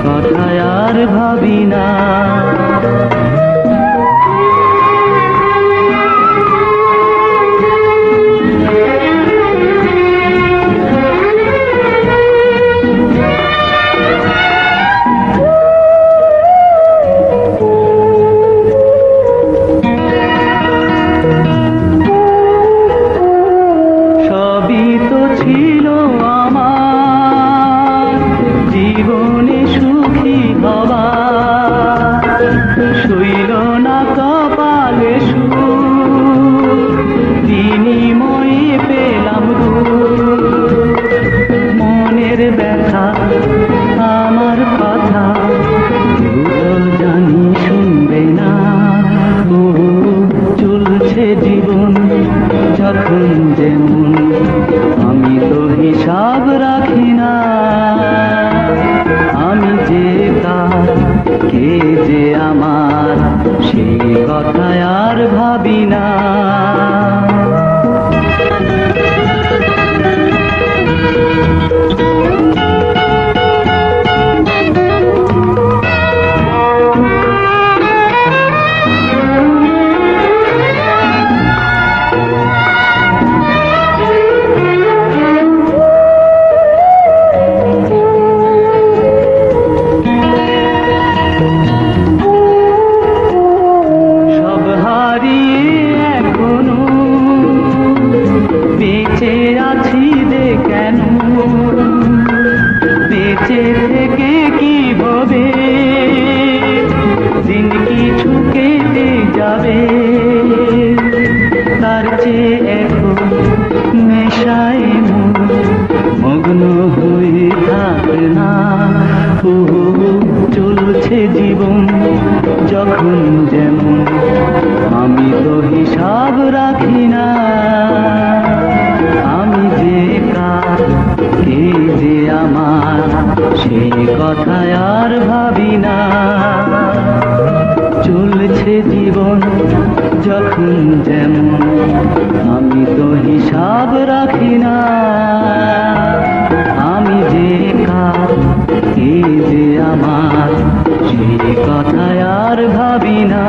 কথায় আর ভাবি না। সবই তো ছিল আমার জীবনে সুখী হওয়া, শৈল না কপালে সুখ, বিনিময়ে পেলাম দুঃখ। মনের ব্যথা আমার কথা কেউ তো জানি শুনবে না। ও চলছে জীবন যখন যেমন, আমি তো হিসাব রাখি না। আমি যে কার, কে যে আমার, সেই কথায় আর ভাবি না। বেঁচে আছি যে কেন, বেঁচে থেকে কি হবে, দিন কিছু কেটে যাবে। তার চেয়ে এখন নেশায় মগ্ন হয়ে থাক না। ও চলছে জীবন যখন যেমন, আমি তো হিসাব রাখি না। আমি যে কার, কে যে আমার, সেই কথায় আর ভাবি না। চলছে জীবন যখন যেমন, আমি তো হিসাব রাখি না। আমি যে কার, কে যে আমার, সেই কথায় আর ভাবি না।